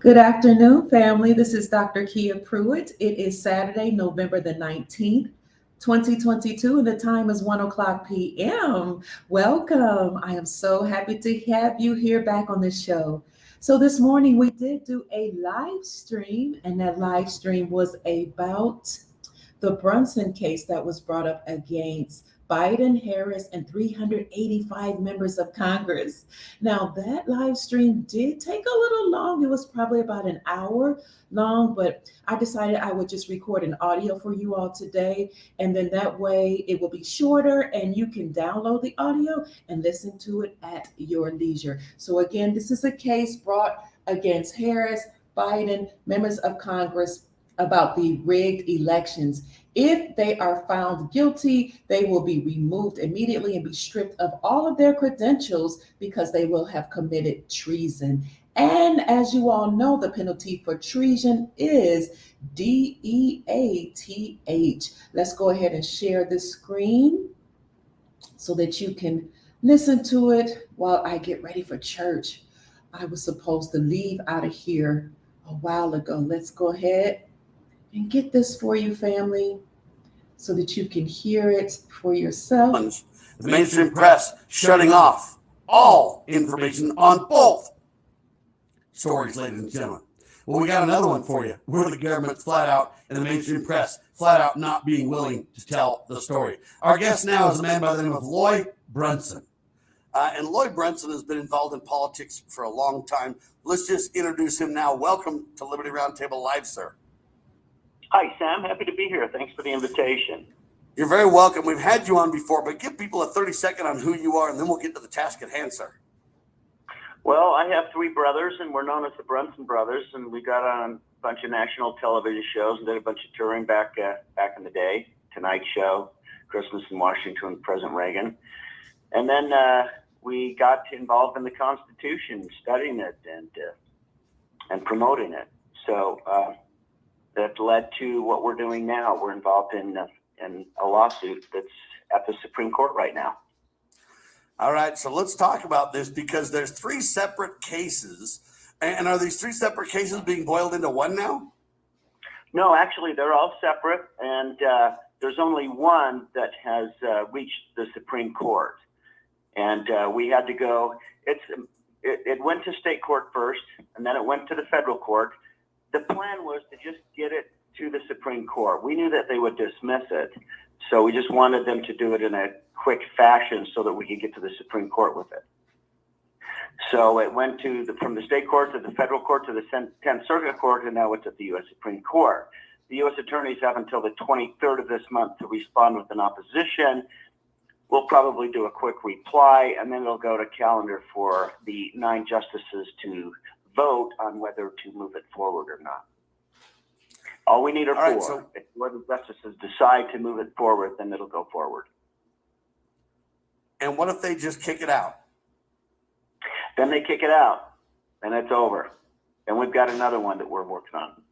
Good afternoon, family. This is Dr. Kia Pruitt. It is Saturday, November the 19th, 2022, and the time is 1 o'clock p.m. Welcome. I am so happy to have you here back on the show. So, this morning we did do a live stream, and that live stream was about the Brunson case that was brought up against Biden, Harris, and 385 members of Congress. Now, that live stream did take a little long. It was probably about an hour long, but I decided I would just record an audio for you all today. And then that way it will be shorter and you can download the audio and listen to it at your leisure. So, again, this is a case brought against Harris, Biden, members of Congress about the rigged elections. If they are found guilty, they will be removed immediately and be stripped of all of their credentials because they will have committed treason. And as you all know, the penalty for treason is DEATH. Let's go ahead and share this screen so that you can listen to it while I get ready for church. I was supposed to leave out of here a while ago. Let's go ahead and get this for you, family, so that you can hear it for yourself. The mainstream press shutting off all information on both stories, ladies and gentlemen. Well, we got another one for you. Where the government's flat out and the mainstream press flat out not being willing to tell the story. Our guest now is a man by the name of Raland Brunson. And Raland Brunson has been involved in politics for a long time. Let's just introduce him now. Welcome to Liberty Roundtable Live, sir. Hi, Sam. Happy to be here. Thanks for the invitation. You're very welcome. We've had you on before, but give people a 30-second on who you are, and then we'll get to the task at hand, sir. Well, I have three brothers, and we're known as the Brunson brothers, and we got on a bunch of national television shows and did a bunch of touring back in the day. Tonight Show, Christmas in Washington, President Reagan. And then we got involved in the Constitution, studying it and promoting it. So that led to what we're doing now. We're involved in a lawsuit that's at the Supreme Court right now. All right, so let's talk about this because there's three separate cases. And are these three separate cases being boiled into one now? No, actually, they're all separate, and there's only one that has reached the Supreme Court. And we had to go. It went to state court first, and then it went to the federal court. The plan was to just get it to the Supreme Court. We knew that they would dismiss it, so we just wanted them to do it in a quick fashion so that we could get to the Supreme Court with it. So it went from the state court to the federal court to the 10th Circuit Court, and now it's at the U.S. Supreme Court. The U.S. attorneys have until the 23rd of this month to respond with an opposition. We'll probably do a quick reply, and then it'll go to calendar for the 9 justices to vote on whether to move it forward or not. All we need are 4. Right, so if the justices decide to move it forward, then it'll go forward. And what if they just kick it out? Then they kick it out, and it's over. And we've got another one that we're working on.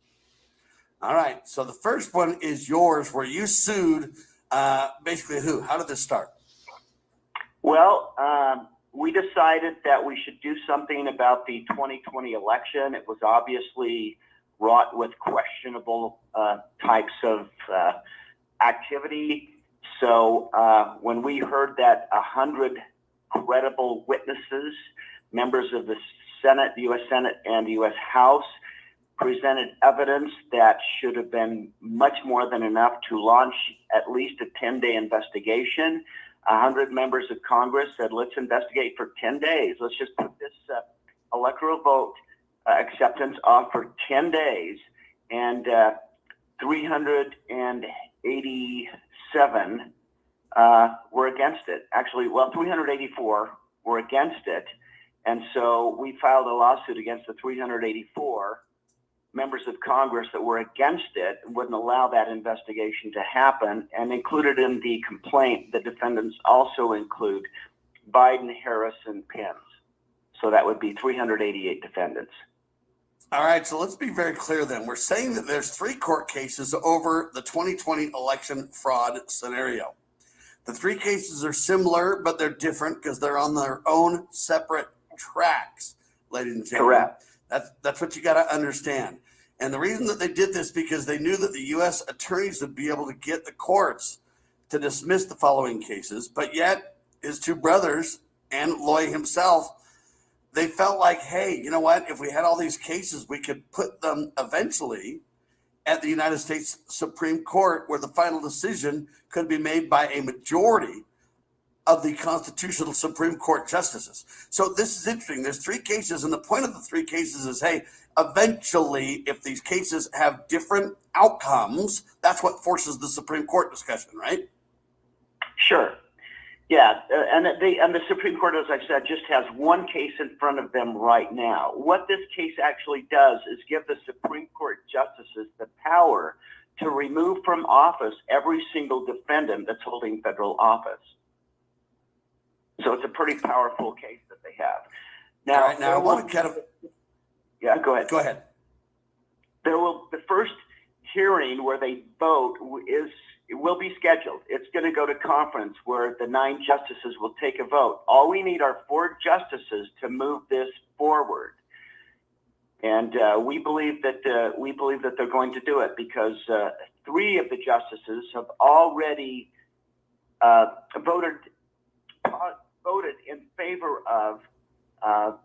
All right. So the first one is yours, where you sued basically who? How did this start? Well, we decided that we should do something about the 2020 election. It was obviously wrought with questionable types of activity. So when we heard that 100 credible witnesses, members of the Senate, the U.S. Senate, and the U.S. House, presented evidence that should have been much more than enough to launch at least a 10-day investigation. 100 members of Congress said, let's investigate for 10 days. Let's just put this electoral vote acceptance off for 10 days. And 387 were against it. Actually, 384 were against it. And so we filed a lawsuit against the 384 members of Congress that were against it and wouldn't allow that investigation to happen. And included in the complaint, the defendants also include Biden, Harris, and Pence. So that would be 388 defendants. All right, so let's be very clear then. We're saying that there's 3 court cases over the 2020 election fraud scenario. The 3 cases are similar, but they're different because they're on their own separate tracks, ladies and gentlemen. Correct. That's what you got to understand. And the reason that they did this because they knew that the U.S. attorneys would be able to get the courts to dismiss the following cases, but yet his two brothers and Loy himself, they felt like, hey, you know what? If we had all these cases, we could put them eventually at the United States Supreme Court, where the final decision could be made by a majority of the constitutional Supreme Court justices. So this is interesting. There's three cases, and the point of the three cases is, hey, eventually, if these cases have different outcomes, that's what forces the Supreme Court discussion, right? Sure. Yeah, and the Supreme Court, as I said, just has one case in front of them right now. What this case actually does is give the Supreme Court justices the power to remove from office every single defendant that's holding federal office. So it's a pretty powerful case that they have. Now, all right, now I want to kind of... Yeah, go ahead. Go ahead. The first hearing where they vote will be scheduled. It's going to go to conference where the 9 justices will take a vote. All we need are 4 justices to move this forward, and we believe that they're going to do it because 3 of the justices have already voted in favor of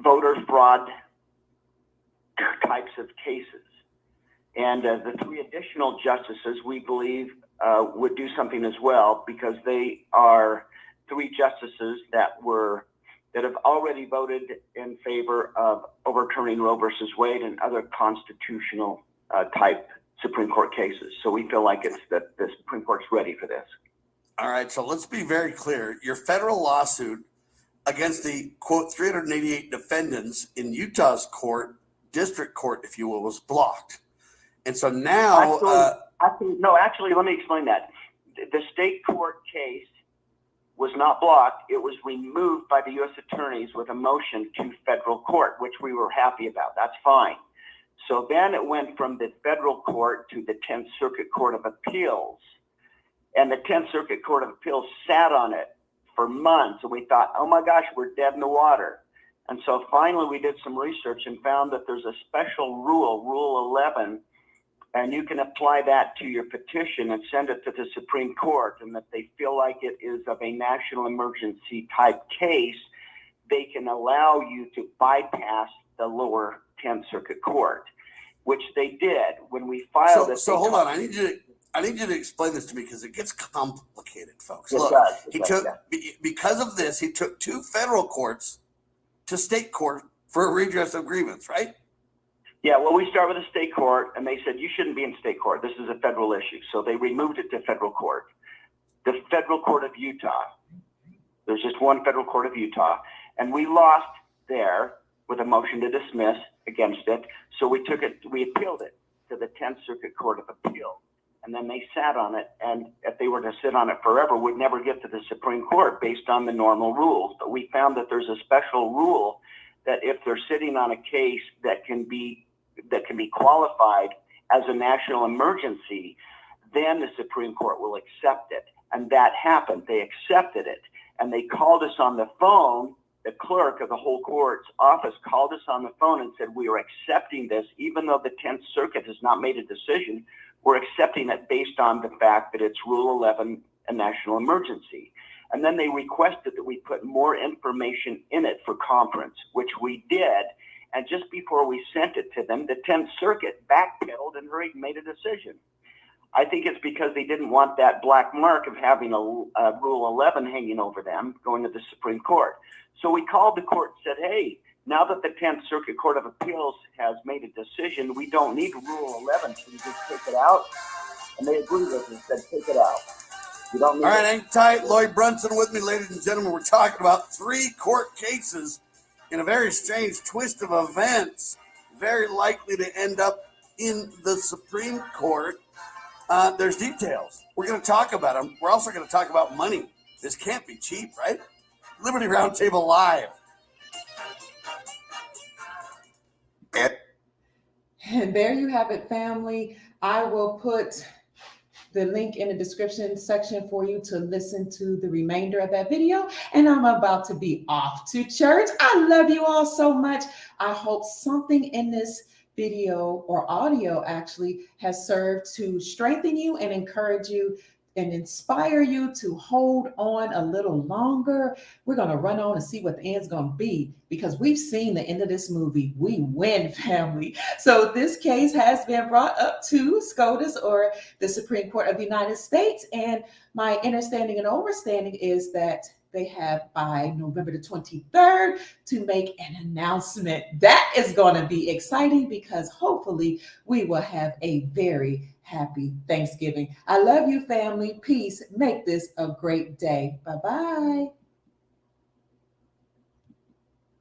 voter fraud types of cases. And the 3 additional justices, we believe, would do something as well because they are 3 justices that have already voted in favor of overturning Roe versus Wade and other constitutional type Supreme Court cases. So we feel like the Supreme Court's ready for this. All right, so let's be very clear. Your federal lawsuit against the, quote, 388 defendants in Utah's district court, if you will, was blocked. And so now... Actually, let me explain that. The state court case was not blocked. It was removed by the U.S. attorneys with a motion to federal court, which we were happy about. That's fine. So then it went from the federal court to the 10th Circuit Court of Appeals. And the 10th Circuit Court of Appeals sat on it for months. And we thought, oh my gosh, we're dead in the water. And so finally we did some research and found that there's a special rule, Rule 11, and you can apply that to your petition and send it to the Supreme Court, and that they feel like it is of a national emergency type case, they can allow you to bypass the lower 10th Circuit Court, which they did when we filed it. So hold on, I need you to explain this to me because it gets complicated, folks. Look, because of this, he took 2 federal courts to state court for a redress of grievance, right? Yeah, well, we start with a state court, and they said, you shouldn't be in state court. This is a federal issue. So they removed it to federal court. The federal court of Utah, there's just one federal court of Utah, and we lost there with a motion to dismiss against it. So we appealed it to the 10th Circuit Court of Appeal. And then they sat on it, and if they were to sit on it forever, we'd never get to the Supreme Court based on the normal rules. But we found that there's a special rule that if they're sitting on a case that can be qualified as a national emergency, then the Supreme Court will accept it. And that happened. They accepted it. And they called us on the phone. The clerk of the whole court's office called us on the phone and said, we are accepting this, even though the 10th Circuit has not made a decision. We're accepting it based on the fact that it's Rule 11, a national emergency. And then they requested that we put more information in it for conference, which we did. And just before we sent it to them, the 10th Circuit backpedaled and made a decision. I think it's because they didn't want that black mark of having a Rule 11 hanging over them going to the Supreme Court. So we called the court and said, hey, now that the 10th Circuit Court of Appeals has made a decision, we don't need Rule 11. Can you just take it out? And they agreed with us and said, take it out. You don't need All right, hang tight. Lloyd Brunson with me, ladies and gentlemen. We're talking about 3 court cases in a very strange twist of events, very likely to end up in the Supreme Court. There's details. We're going to talk about them. We're also going to talk about money. This can't be cheap, right? Liberty Roundtable Live. And there you have it, family. I will put the link in the description section for you to listen to the remainder of that video. And I'm about to be off to church. I love you all so much. I hope something in this video or audio actually has served to strengthen you and encourage you and inspire you to hold on a little longer. We're going to run on and see what the end's going to be, because we've seen the end of this movie. We win, family. So this case has been brought up to SCOTUS, or the Supreme Court of the United States. And my understanding and overstanding is that they have by November the 23rd to make an announcement. That is going to be exciting, because hopefully we will have a very happy Thanksgiving. I love you, family. Peace. Make this a great day. Bye-bye.